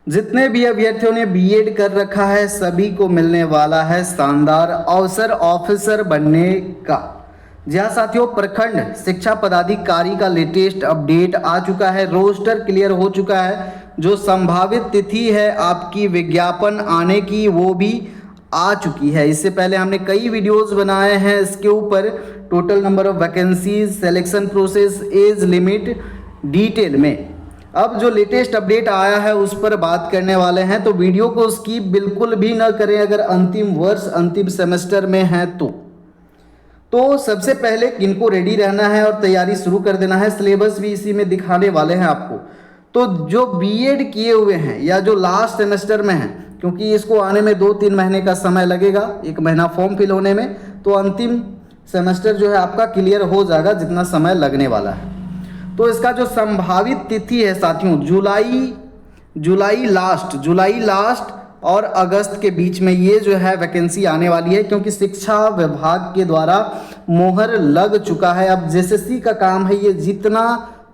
जितने भी अभ्यर्थियों ने बीएड कर रखा है सभी को मिलने वाला है शानदार अवसर ऑफिसर बनने का। जी हाँ साथियों, प्रखंड शिक्षा पदाधिकारी का लेटेस्ट अपडेट आ चुका है, रोस्टर क्लियर हो चुका है। जो संभावित तिथि है आपकी विज्ञापन आने की वो भी आ चुकी है। इससे पहले हमने कई वीडियोस बनाए हैं इसके ऊपर, total number of vacancies, selection process, age limit, detail में। अब जो लेटेस्ट अपडेट आया है उस पर बात करने वाले हैं, तो वीडियो को स्किप बिल्कुल भी ना करें अगर अंतिम वर्ष अंतिम सेमेस्टर में है तो सबसे पहले इनको रेडी रहना है और तैयारी शुरू कर देना है। सिलेबस भी इसी में दिखाने वाले हैं आपको। तो जो बीएड किए हुए हैं या जो लास्ट सेमेस्टर में हैं, क्योंकि इसको आने में 2-3 महीने का समय लगेगा, 1 महीना फॉर्म फिल होने में, तो अंतिम सेमेस्टर जो है आपका क्लियर हो जाएगा जितना समय लगने वाला है। तो इसका जो संभावित तिथि है साथियों, जुलाई लास्ट और अगस्त के बीच में ये जो है वैकेंसी आने वाली है, क्योंकि शिक्षा विभाग के द्वारा मोहर लग चुका है। अब जेएसएससी का काम है ये जितना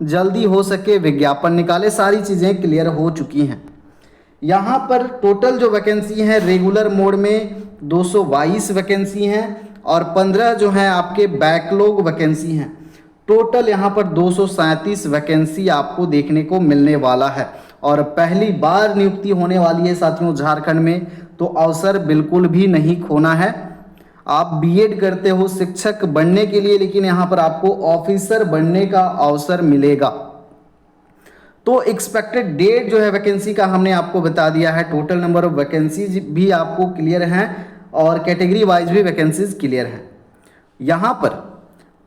जल्दी हो सके विज्ञापन निकाले, सारी चीज़ें क्लियर हो चुकी हैं। यहाँ पर टोटल जो वैकेंसी है रेगुलर मोड में 222 वैकेंसी हैं और 15 जो हैं आपके बैकलॉग वैकेंसी हैं। टोटल यहाँ पर 237 वैकेंसी आपको देखने को मिलने वाला है और पहली बार नियुक्ति होने वाली है साथियों झारखंड में, तो अवसर बिल्कुल भी नहीं खोना है। आप बीएड करते हो शिक्षक बनने के लिए, लेकिन यहाँ पर आपको ऑफिसर बनने का अवसर मिलेगा। तो एक्सपेक्टेड डेट जो है वैकेंसी का हमने आपको बता दिया है, टोटल नंबर ऑफ वैकेंसीज भी आपको क्लियर हैं और कैटेगरी वाइज भी वैकेंसीज क्लियर हैं। यहाँ पर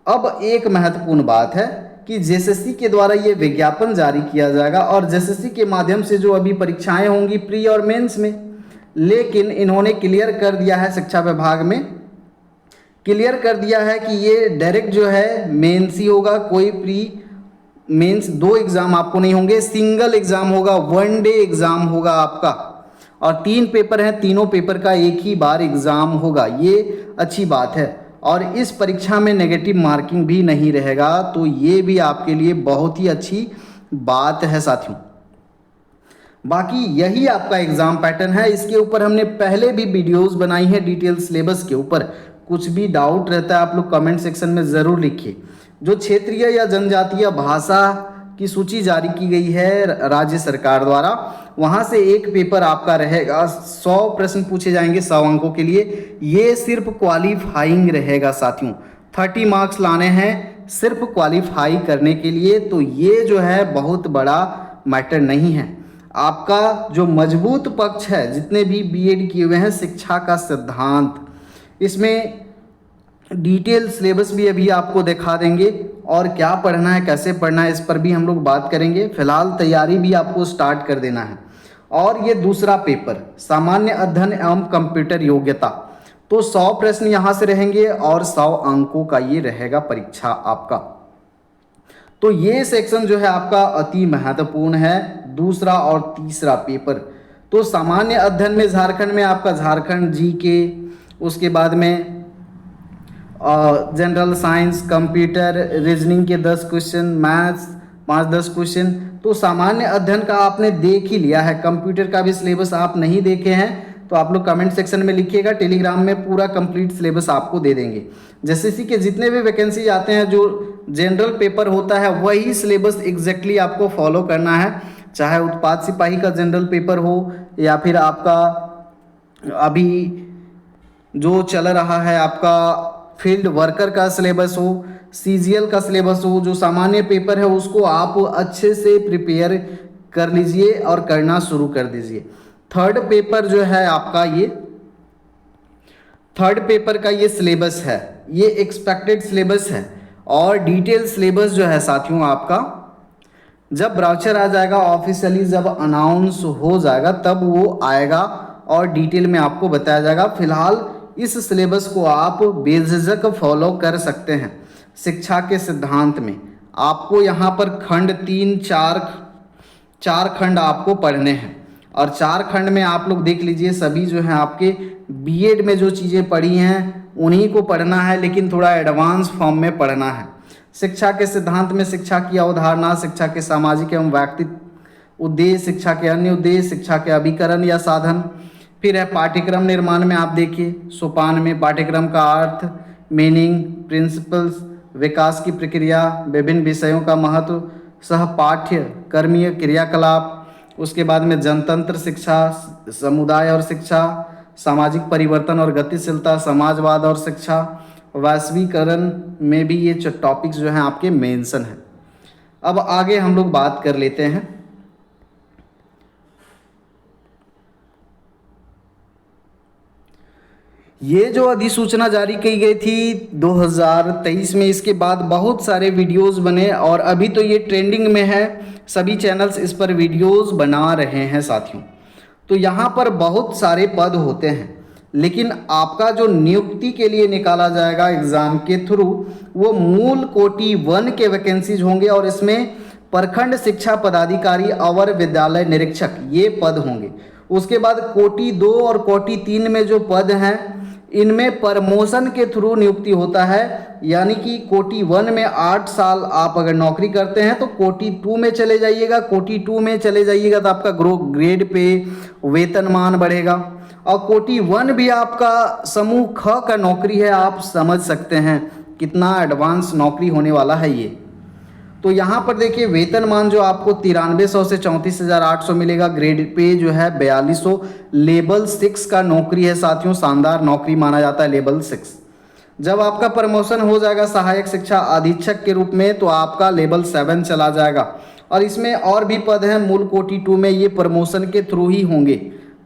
अब एक महत्वपूर्ण बात है कि जेएसएससी के द्वारा ये विज्ञापन जारी किया जाएगा और जेएसएससी के माध्यम से जो अभी परीक्षाएं होंगी प्री और मेंस में, लेकिन इन्होंने क्लियर कर दिया है, शिक्षा विभाग में क्लियर कर दिया है कि ये डायरेक्ट जो है मेंस ही होगा, कोई प्री मेंस 2 एग्जाम आपको नहीं होंगे, सिंगल एग्जाम होगा, 1 डे एग्जाम होगा आपका और 3 पेपर हैं, तीनों पेपर का एक ही बार एग्जाम होगा। ये अच्छी बात है और इस परीक्षा में नेगेटिव मार्किंग भी नहीं रहेगा, तो ये भी आपके लिए बहुत ही अच्छी बात है साथियों। बाकी यही आपका एग्जाम पैटर्न है, इसके ऊपर हमने पहले भी वीडियोस बनाई है डिटेल सिलेबस के ऊपर। कुछ भी डाउट रहता है आप लोग कमेंट सेक्शन में ज़रूर लिखिए। जो क्षेत्रीय या जनजातीय भाषा की सूची जारी की गई है राज्य सरकार द्वारा, वहाँ से एक पेपर आपका रहेगा, 100 प्रश्न पूछे जाएंगे 100 अंकों के लिए। ये सिर्फ क्वालिफाइंग रहेगा साथियों, 30 मार्क्स लाने हैं सिर्फ क्वालिफाई करने के लिए। तो ये जो है बहुत बड़ा मैटर नहीं है। आपका जो मजबूत पक्ष है जितने भी बीएड किए हुए हैं, शिक्षा का सिद्धांत, इसमें डिटेल सिलेबस भी अभी आपको दिखा देंगे और क्या पढ़ना है कैसे पढ़ना है इस पर भी हम लोग बात करेंगे। फिलहाल तैयारी भी आपको स्टार्ट कर देना है। और ये दूसरा पेपर सामान्य अध्ययन एवं कंप्यूटर योग्यता, तो 100 प्रश्न यहाँ से रहेंगे और 100 अंकों का ये रहेगा परीक्षा आपका। तो ये सेक्शन जो है आपका अति महत्वपूर्ण है, दूसरा और तीसरा पेपर। तो सामान्य अध्ययन में झारखंड में आपका झारखंड जीके, उसके बाद में जनरल साइंस, कंप्यूटर, रीजनिंग के 10 क्वेश्चन, मैथ्स 5-10 क्वेश्चन। तो सामान्य अध्ययन का आपने देख ही लिया है, कंप्यूटर का भी सिलेबस आप नहीं देखे हैं तो आप लोग कमेंट सेक्शन में लिखिएगा, टेलीग्राम में पूरा कंप्लीट सिलेबस आपको दे देंगे। जेएसएससी के जितने भी वैकेंसी आते हैं जो जनरल पेपर होता है वही सिलेबस एग्जैक्टली आपको फॉलो करना है, चाहे उत्पाद सिपाही का जनरल पेपर हो या फिर आपका अभी जो चल रहा है आपका फील्ड वर्कर का सिलेबस हो, सीजीएल का सिलेबस हो। जो सामान्य पेपर है उसको आप अच्छे से प्रिपेयर कर लीजिए और करना शुरू कर दीजिए। थर्ड पेपर जो है आपका, ये थर्ड पेपर का ये सिलेबस है, ये एक्सपेक्टेड सिलेबस है और डिटेल सिलेबस जो है साथियों आपका जब ब्राउचर आ जाएगा ऑफिशियली, जब अनाउंस हो जाएगा तब वो आएगा और डिटेल में आपको बताया जाएगा। फिलहाल इस सिलेबस को आप बेझिझक फॉलो कर सकते हैं। शिक्षा के सिद्धांत में आपको यहाँ पर खंड 3-4 खंड आपको पढ़ने हैं और 4 खंड में आप लोग देख लीजिए सभी जो हैं आपके बीएड में जो चीज़ें पढ़ी हैं उन्हीं को पढ़ना है, लेकिन थोड़ा एडवांस फॉर्म में पढ़ना है। शिक्षा के सिद्धांत में शिक्षा की अवधारणा, शिक्षा के सामाजिक एवं उद्देश्य शिक्षा के अन्य उद्देश्य, शिक्षा के अभिकरण या साधन। फिर है पाठ्यक्रम निर्माण में आप देखिए सोपान में पाठ्यक्रम का अर्थ, मीनिंग, प्रिंसिपल्स, विकास की प्रक्रिया, विभिन्न विषयों का महत्व, सहपाठ्य कर्मीय क्रियाकलाप, उसके बाद में जनतंत्र शिक्षा, समुदाय और शिक्षा, सामाजिक परिवर्तन और गतिशीलता, समाजवाद और शिक्षा, वैश्वीकरण में भी ये टॉपिक्स जो हैं आपके मेंशन हैं। अब आगे हम लोग बात कर लेते हैं ये जो अधिसूचना जारी की गई थी 2023 में, इसके बाद बहुत सारे वीडियोस बने और अभी तो ये ट्रेंडिंग में है, सभी चैनल्स इस पर वीडियोस बना रहे हैं साथियों। तो यहाँ पर बहुत सारे पद होते हैं, लेकिन आपका जो नियुक्ति के लिए निकाला जाएगा एग्ज़ाम के थ्रू वो मूल कोटि 1 के वैकेंसीज होंगे और इसमें प्रखंड शिक्षा पदाधिकारी और विद्यालय निरीक्षक ये पद होंगे। उसके बाद कोटि 2 और कोटि 3 में जो पद हैं इनमें प्रमोशन के थ्रू नियुक्ति होता है, यानी कि कोटि 1 में 8 साल आप अगर नौकरी करते हैं तो कोटि 2 में चले जाइएगा, कोटि 2 में चले जाइएगा तो आपका ग्रेड पे वेतनमान बढ़ेगा। और कोटि 1 भी आपका समूह ख का नौकरी है, आप समझ सकते हैं कितना एडवांस नौकरी होने वाला है ये। तो यहाँ पर देखिए वेतनमान जो आपको 9300 से 34,800 मिलेगा, ग्रेड पे जो है 4200, लेवल 6 का नौकरी है साथियों, शानदार नौकरी माना जाता है लेवल 6। जब आपका प्रमोशन हो जाएगा सहायक शिक्षा अधीक्षक के रूप में तो आपका लेवल 7 चला जाएगा। और इसमें और भी पद हैं, मूल कोटि 2 में ये प्रमोशन के थ्रू ही होंगे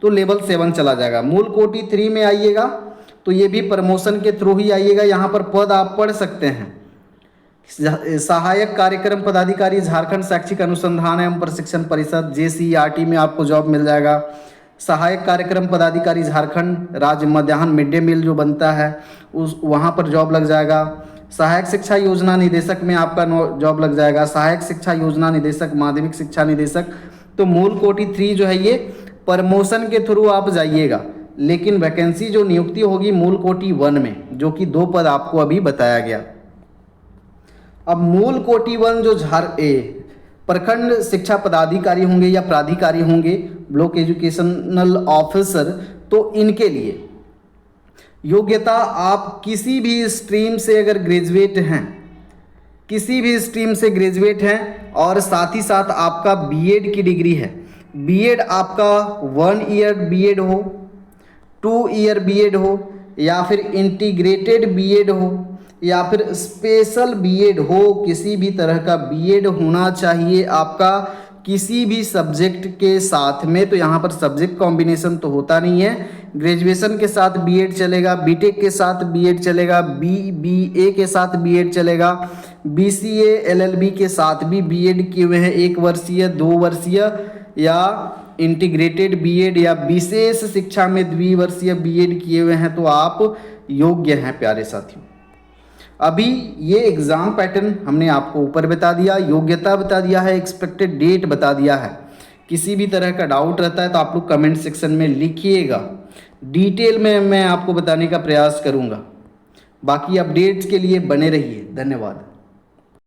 तो लेवल 7 चला जाएगा। मूल कोटि 3 में आइएगा तो ये भी प्रमोशन के थ्रू ही आइएगा। यहाँ पर पद आप पढ़ सकते हैं, सहायक कार्यक्रम पदाधिकारी झारखंड शैक्षिक अनुसंधान एवं प्रशिक्षण परिषद JCERT में आपको जॉब मिल जाएगा। सहायक कार्यक्रम पदाधिकारी झारखंड राज्य मध्याह्न मिड डे मील जो बनता है उस वहाँ पर जॉब लग जाएगा। सहायक शिक्षा योजना निदेशक में आपका जॉब लग जाएगा। सहायक शिक्षा योजना निदेशक, माध्यमिक शिक्षा निदेशक। तो मूल कोटि 3 जो है ये प्रमोशन के थ्रू आप जाइएगा, लेकिन वैकेंसी जो नियुक्ति होगी मूल कोटि 1 में, जो कि 2 पद आपको अभी बताया गया। अब मूल कोटि 1 जो प्रखंड शिक्षा पदाधिकारी होंगे या प्राधिकारी होंगे, ब्लॉक एजुकेशनल ऑफिसर, तो इनके लिए योग्यता आप किसी भी स्ट्रीम से अगर ग्रेजुएट हैं, किसी भी स्ट्रीम से ग्रेजुएट हैं और साथ ही साथ आपका बीएड की डिग्री है, बीएड आपका 1 ईयर बीएड हो, 2 ईयर बीएड हो या फिर इंटीग्रेटेड बीएड हो या फिर स्पेशल बीएड हो, किसी भी तरह का बीएड होना चाहिए आपका किसी भी सब्जेक्ट के साथ में। तो यहाँ पर सब्जेक्ट कॉम्बिनेशन तो होता नहीं है, ग्रेजुएशन के साथ बीएड चलेगा, बीटेक के साथ बीएड चलेगा, बीए के साथ बीएड चलेगा, बीसीए एलएलबी के साथ भी बीएड किए हुए हैं 1 वर्षीय 2 वर्षीय या इंटीग्रेटेड बीएड या विशेष शिक्षा में 2 वर्षीय बीएड किए हुए हैं तो आप योग्य हैं प्यारे साथियों। अभी ये एग्ज़ाम पैटर्न हमने आपको ऊपर बता दिया, योग्यता बता दिया है, एक्सपेक्टेड डेट बता दिया है। किसी भी तरह का डाउट रहता है तो आप लोग कमेंट सेक्शन में लिखिएगा, डिटेल में मैं आपको बताने का प्रयास करूँगा। बाकी अपडेट्स के लिए बने रहिए, धन्यवाद।